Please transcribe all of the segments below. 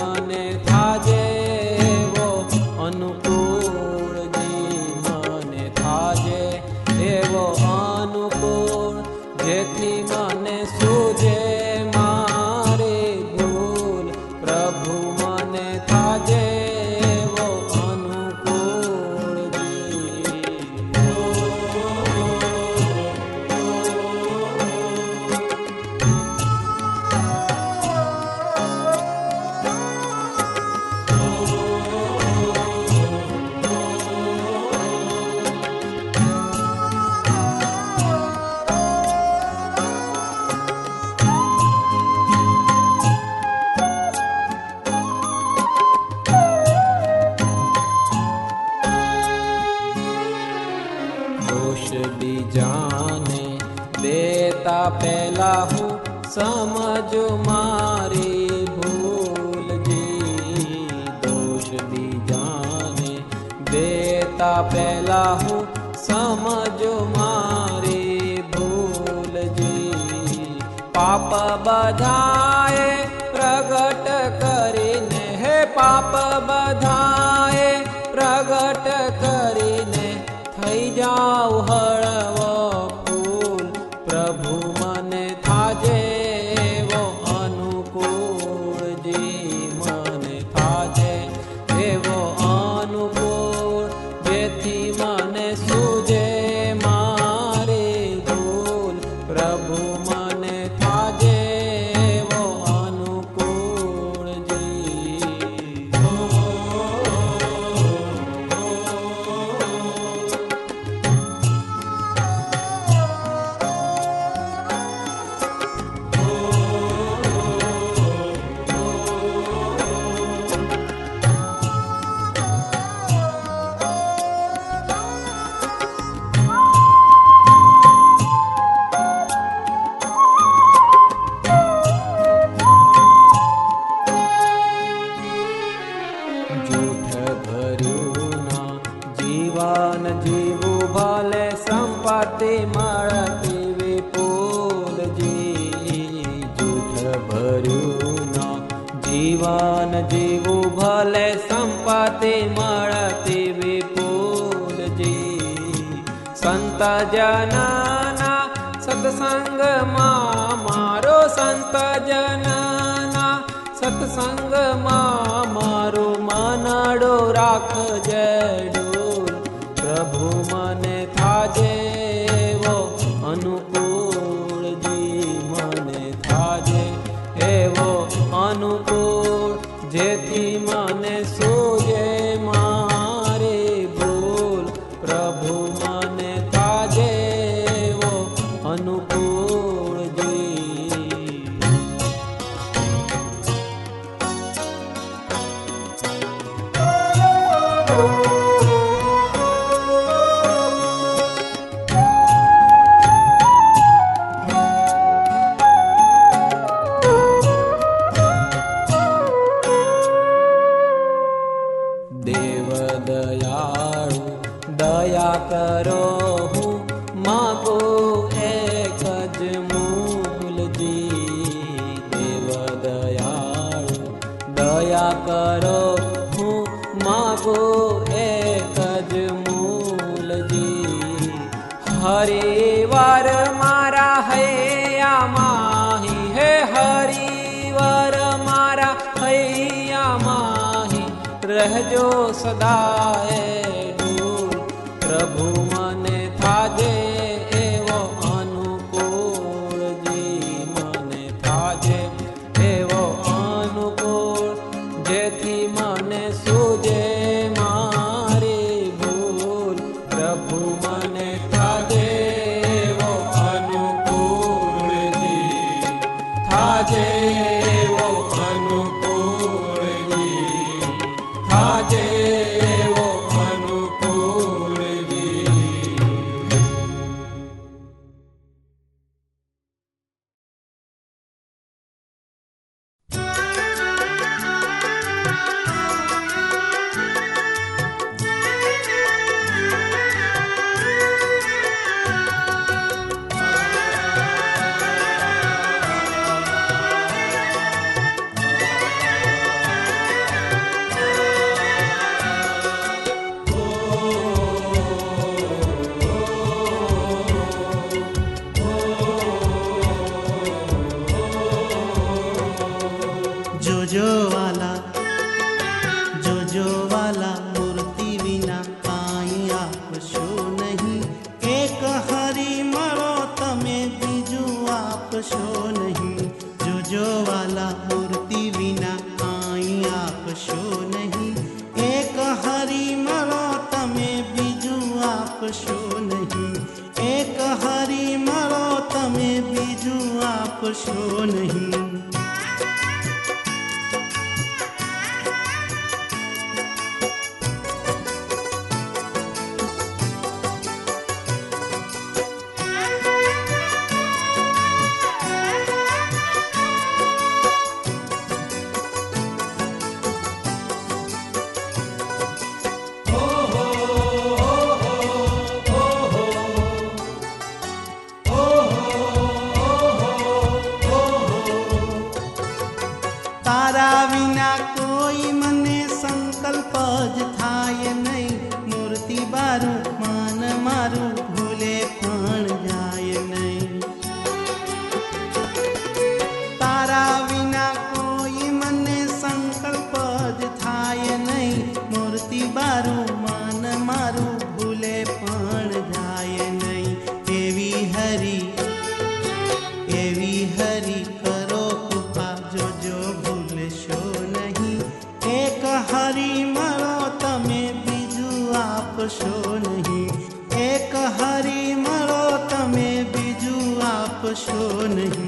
મને થાજે એવો અનુકૂળ જી, મને થાજે એવો અનુકૂળ, જેથી મને સૂજે મારી ભૂલ. પ્રભુ મને થાજે એવો અનુકૂળ જી. દોષ બીજાને દેતા પહેલા હું સમજુ મારી ભૂલ જી. દોષ બીજાને દેતા પહેલા હું સમજુ મારી ભૂલ જી. પાપ બધાએ પ્રગટ કરીને, હે પાપ બધાએ પ્રગટ કરીને, થઈ જાવ હળવો ફૂલ. પ્રભુ મને થાજે એવો અનુકૂળ જી, મને થાજે એવો અનુકૂળ, જેથી મને સૂજે મારી ભૂલ. પ્રભુ મને થાજે એવો અનુકૂળ જી. જૂઠ ભર્યું ના જીવન જીવું, ભલે સંપત્તિ મળતી વિપુલ જી. જૂઠ ભર્યું ના જીવન જીવું, ભલે સંપત્તિ મળતી વિપુલ જી. સંત જનના સત્સંગમાં મારો, સંત જનના સત્સંગમાં મારું મનડો રાખજે ડોલ. પ્રભુ મને થાજે એવો અનુકૂળ જી, મને થાજે એવો અનુકૂળ, જેથી મને સૂજે મારી ભૂલ. પ્રભુ મને થાજે એવો અનુકૂળ જી. દેવ દયાળુ દયા કરો, હું માગું એક જ મૂલ જી. દેવ દયાળુ દયા કરો, હું માગું એક જ મૂલ જી. હરિવાર મારા હૈયા માહી, હે હરિવાર મારા હૈયા માહી, રહેજો સદાએ ડૂલ. પ્રભુ મને થાજે એવો અનુકૂળ જી, મને થાજે એવો અનુકૂળ, જેથી મને સૂજે મારી ભૂલ. પ્રભુ મને થાજે એવો અનુકૂળ જી, થાજે એવો અનુકૂળ જી, થાજે એવો અનુકૂળ. આપશો નહીં. એક હરી મળો તમે બીજું આપશો નહીં. એક હરી મળો તમે બીજું આપશો નહીં. તારા વિના કોઈ મને સંકલ્પ જ થાય નહીં. મૂર્તિ બારું માન મારું ભૂલે પણ જાય નહીં. તારા વિના કોઈ મને સંકલ્પ જ થાય નહીં. મૂર્તિ બારું માન મારું ભૂલે પણ જાય નહીં. એવી હરી કરો કૃપા જોજો ભૂલશો નહીં. એક હરી મળો તમે બીજું આપશો નહીં. એક હરી મળો તમે બીજું આપશો નહીં.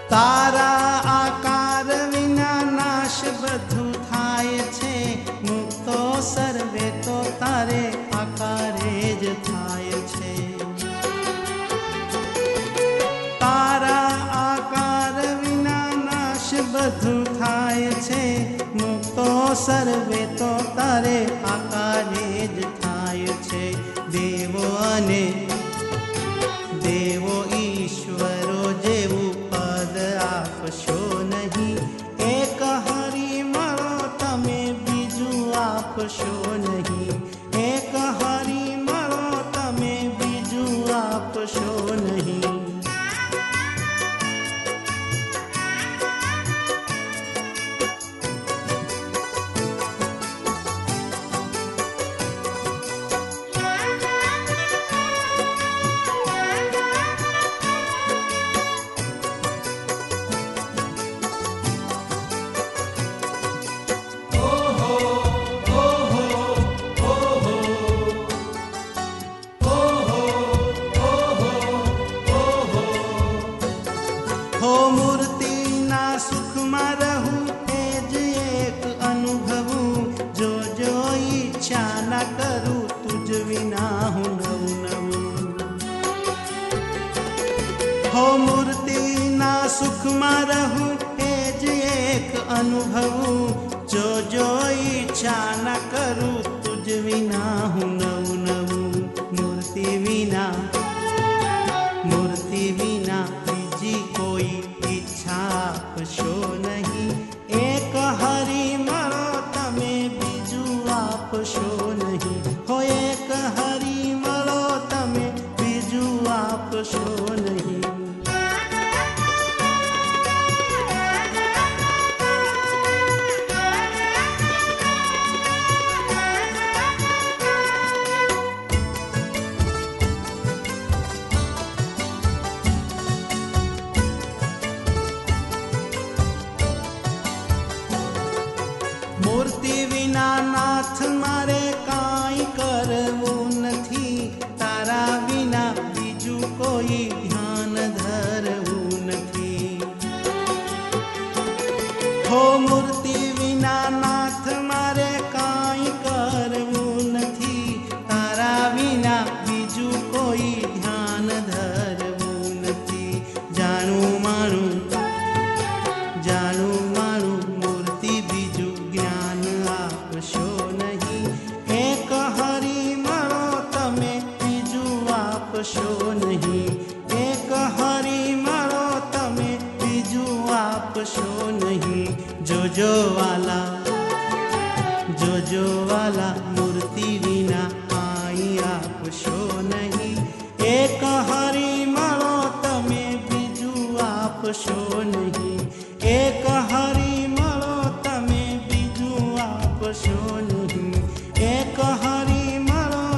તારા આકાર વિના નાશ બધું થાય છે. મુક્તો સર્વે તો તારે આકારે જ થાય છે. તારા આકાર વિના નાશ બધું થાય છે. મુક્તો સર્વે તો તારે આકારે જ થાય છે. દેવો અને દેવો ઈશ્વરો જેવું આપશો નહીં. એક હરી મળો તમે બીજું આપશો નહીં. એક હરી મળો તમે બીજું આપશો નહીં. હો મૂર્તિના સુખમાં રહું એ જ એક અનુભવું. જો ઈચ્છા ના કરું તુજ વિના હું નવું નવું. હો મૂર્તિના સુખમાં રહું એ જ એક અનુભવું. જો ઈચ્છા ના કરું તુજ વિના હું નવું નવું. મૂર્તિ વિના બીજી કોઈ ઈચ્છા આપશો નહીં. એક હરી મળો તમે બીજું આપશો નહીં. હો એક હરી મળો તમે બીજું આપશો નહીં. મૂર્તિ વિના નાથ મારે કાંઈ કરવું નથી. તારા વિના બીજું કોઈ ધ્યાન ધરવું નથી. હો મૂર્તિ વિના નાથ મારે કાંઈ કરવું નથી. તારા વિના બીજું કોઈ ધ્યાન ધરવું નથી. જાણું માણું મૂર્તિ બીજું જ્ઞાન આપશો નહીં. એક હરી મળો તમે બીજું આપશો નહીં. એક હરી મળો તમે બીજું આપશો નહીં. જોજો વાલા મૂર્તિ વિના આઈ આપશો નહીં. એક હરી મળો તમે બીજું આપશો નહીં. એક હરી મળો તમે બીજું આપશો નહીં. એક